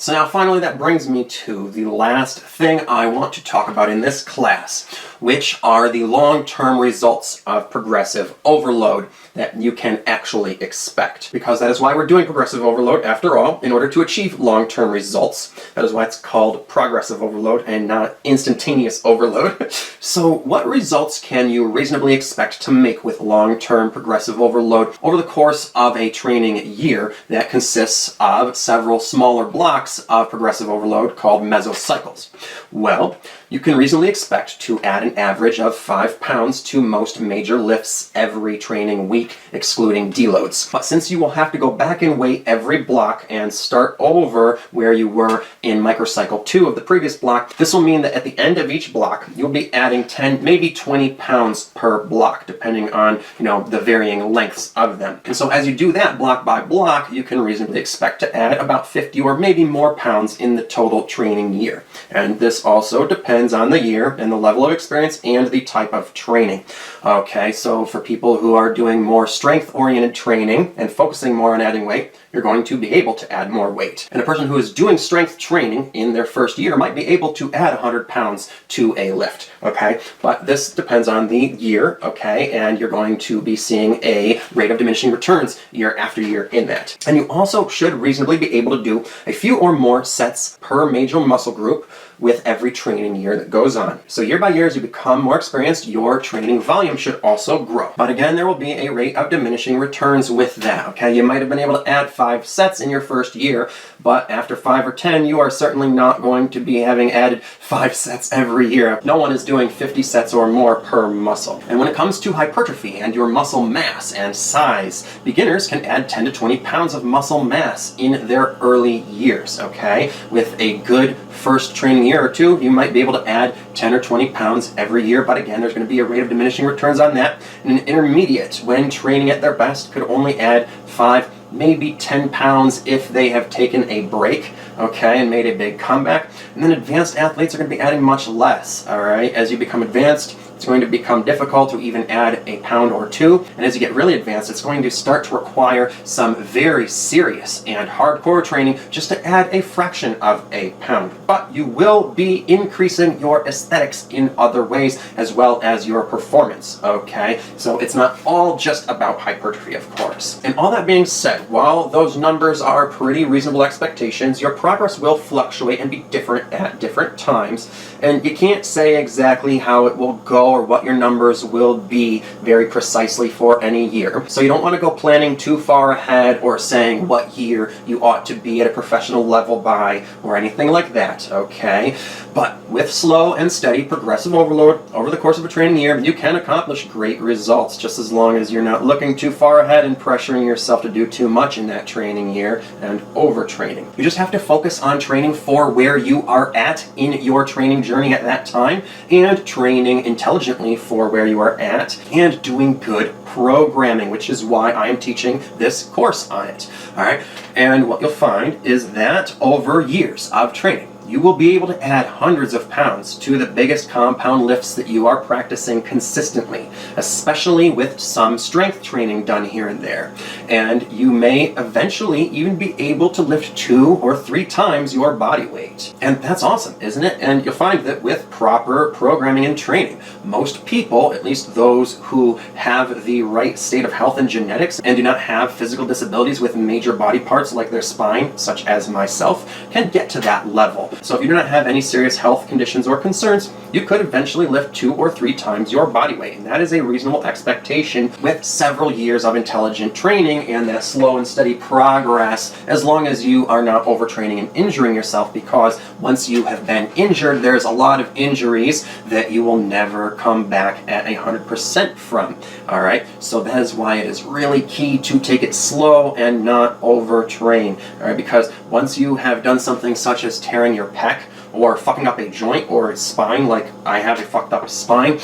So now finally that brings me to the last thing I want to talk about in this class, which are the long-term results of progressive overload that you can actually expect. Because that is why we're doing progressive overload after all, in order to achieve long-term results. That is why it's called progressive overload and not instantaneous overload. So what results can you reasonably expect to make with long-term progressive overload over the course of a training year that consists of several smaller blocks of progressive overload called mesocycles? Well, you can reasonably expect to add an average of 5 pounds to most major lifts every training week, excluding deloads. But since you will have to go back and weigh every block and start over where you were in microcycle 2 of the previous block, this will mean that at the end of each block, you'll be adding 10, maybe 20 pounds per block, depending on, the varying lengths of them. And so as you do that block by block, you can reasonably expect to add about 50 or maybe more pounds in the total training year. And this also depends on the year and the level of experience and the type of training. Okay, so for people who are doing more strength-oriented training and focusing more on adding weight, you're going to be able to add more weight. And a person who is doing strength training in their first year might be able to add 100 pounds to a lift, okay? But this depends on the year, okay? And you're going to be seeing a rate of diminishing returns year after year in that. And you also should reasonably be able to do a few or more sets per major muscle group with every training year that goes on. So year by year, as you become more experienced, your training volume should also grow. But again, there will be a rate of diminishing returns with that, okay? You might have been able to add 5 sets in your first year, but after 5 or 10, you are certainly not going to be having added 5 sets every year. No one is doing 50 sets or more per muscle. And when it comes to hypertrophy and your muscle mass and size, beginners can add 10 to 20 pounds of muscle mass in their early years, okay? With a good first training year or two, you might be able to add 10 or 20 pounds every year, but again, there's going to be a rate of diminishing returns on that. And an intermediate, when training at their best, could only add 5, maybe 10 pounds if they have taken a break, okay, and made a big comeback. And then advanced athletes are going to be adding much less, all right? As you become advanced, it's going to become difficult to even add a pound or 2. And as you get really advanced, it's going to start to require some very serious and hardcore training just to add a fraction of a pound. But you will be increasing your aesthetics in other ways as well as your performance, okay? So it's not all just about hypertrophy, of course. And all that being said, while those numbers are pretty reasonable expectations, your progress will fluctuate and be different at different times. And you can't say exactly how it will go or what your numbers will be very precisely for any year. So you don't want to go planning too far ahead or saying what year you ought to be at a professional level by or anything like that, okay? But with slow and steady progressive overload over the course of a training year, you can accomplish great results just as long as you're not looking too far ahead and pressuring yourself to do too much in that training year and overtraining. You just have to focus on training for where you are at in your training journey at that time and training intelligently for where you are at and doing good programming, which is why I am teaching this course on it. All right, and what you'll find is that over years of training, you will be able to add hundreds of pounds to the biggest compound lifts that you are practicing consistently, especially with some strength training done here and there. And you may eventually even be able to lift 2 or 3 times your body weight. And that's awesome, isn't it? And you'll find that with proper programming and training, most people, at least those who have the right state of health and genetics and do not have physical disabilities with major body parts like their spine, such as myself, can get to that level. So if you do not have any serious health conditions or concerns, you could eventually lift 2 or 3 times your body weight. And that is a reasonable expectation with several years of intelligent training and that slow and steady progress, as long as you are not overtraining and injuring yourself, because once you have been injured, there's a lot of injuries that you will never come back at 100% from. All right, so that is why it is really key to take it slow and not overtrain. All right, because once you have done something such as tearing your pec or fucking up a joint or a spine, like I have a fucked up spine,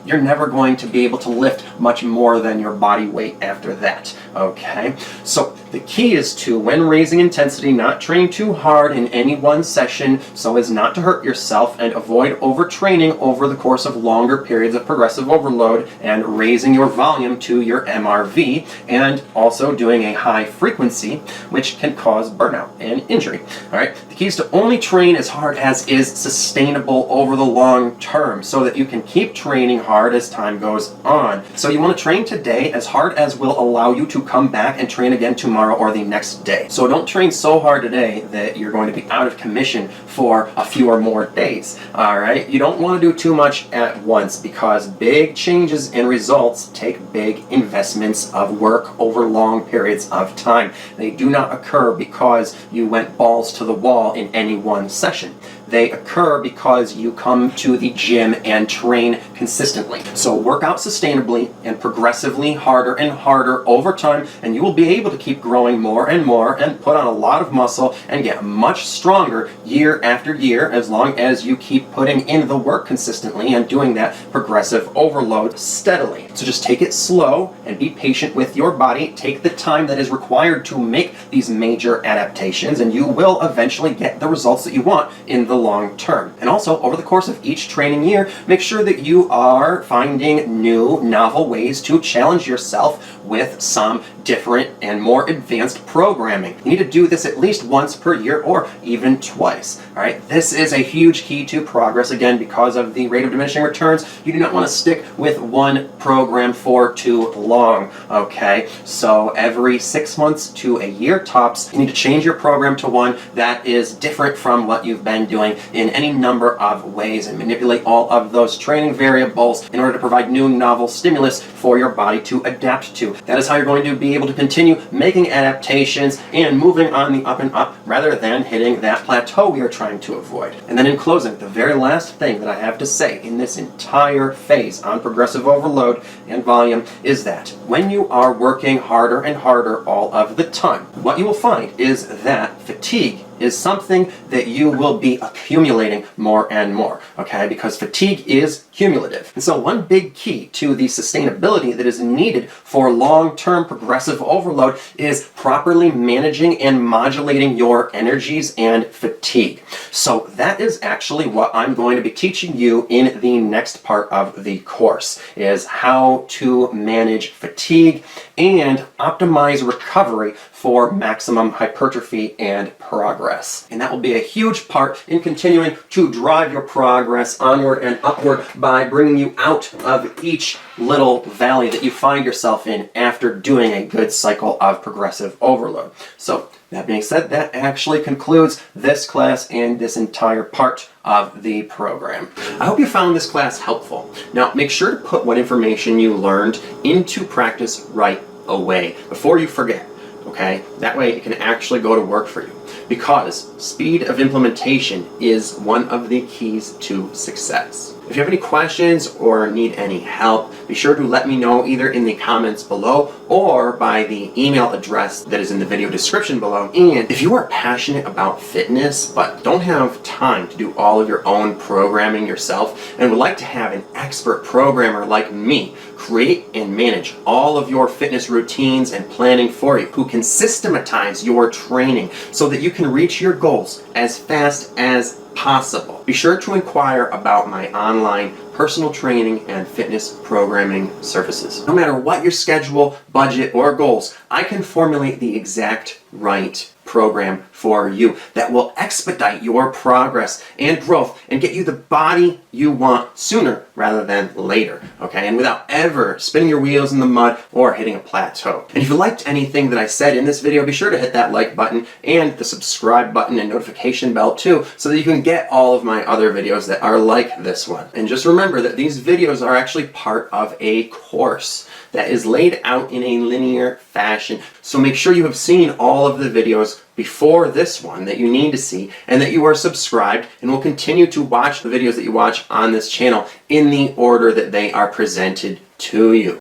you're never going to be able to lift much more than your body weight after that, okay? So the key is to, when raising intensity, not train too hard in any one session so as not to hurt yourself, and avoid overtraining over the course of longer periods of progressive overload, and raising your volume to your MRV, and also doing a high frequency, which can cause burnout and injury. All right, the key is to only train as hard as is sustainable over the long term, so that you can keep training hard as time goes on. So you want to train today as hard as will allow you to come back and train again tomorrow or the next day. So don't train so hard today that you're going to be out of commission for a few or more days. All right, you don't want to do too much at once, because big changes in results take big investments of work over long periods of time. They do not occur because you went balls to the wall in any one session. They occur because you come to the gym and train consistently. So work out sustainably and progressively, harder and harder over time, and you will be able to keep growing more and more and put on a lot of muscle and get much stronger year after year, as long as you keep putting in the work consistently and doing that progressive overload steadily. So just take it slow and be patient with your body. Take the time that is required to make these major adaptations, and you will eventually get the results that you want in the long term. And also, over the course of each training year, make sure that you are finding new, novel ways to challenge yourself with some different and more advanced programming. You need to do this at least once per year, or even twice. All right, this is a huge key to progress. Again, because of the rate of diminishing returns, you do not want to stick with one program for too long. Okay, so every 6 months to a year tops, you need to change your program to one that is different from what you've been doing in any number of ways, and manipulate all of those training variables in order to provide new, novel stimulus for your body to adapt to. That is how you're going to be able to continue making adaptations and moving on the up and up, rather than hitting that plateau we are trying to avoid. And then in closing, the very last thing that I have to say in this entire phase on progressive overload and volume is that when you are working harder and harder all of the time, what you will find is that fatigue is something that you will be accumulating more and more, okay? Because fatigue is cumulative. And so one big key to the sustainability that is needed for long-term progressive overload is properly managing and modulating your energies and fatigue. So that is actually what I'm going to be teaching you in the next part of the course, is how to manage fatigue and optimize recovery for maximum hypertrophy and progress. And that will be a huge part in continuing to drive your progress onward and upward by bringing you out of each little valley that you find yourself in after doing a good cycle of progressive overload. So that being said, that actually concludes this class and this entire part of the program. I hope you found this class helpful. Now, make sure to put what information you learned into practice right away before you forget. Okay, that way it can actually go to work for you, because speed of implementation is one of the keys to success. If you have any questions or need any help, be sure to let me know either in the comments below or by the email address that is in the video description below. And if you are passionate about fitness but don't have time to do all of your own programming yourself and would like to have an expert programmer like me create and manage all of your fitness routines and planning for you, who can systematize your training so that you can reach your goals as fast as possible, be sure to inquire about my online personal training and fitness programming services. No matter what your schedule, budget, or goals, I can formulate the exact right program for you that will expedite your progress and growth and get you the body you want sooner rather than later, okay? And without ever spinning your wheels in the mud or hitting a plateau. And if you liked anything that I said in this video, be sure to hit that like button and the subscribe button and notification bell too, so that you can get all of my other videos that are like this one. And just remember that these videos are actually part of a course that is laid out in a linear fashion. So make sure you have seen all of the videos before this one that you need to see, and that you are subscribed and will continue to watch the videos that you watch on this channel in the order that they are presented to you.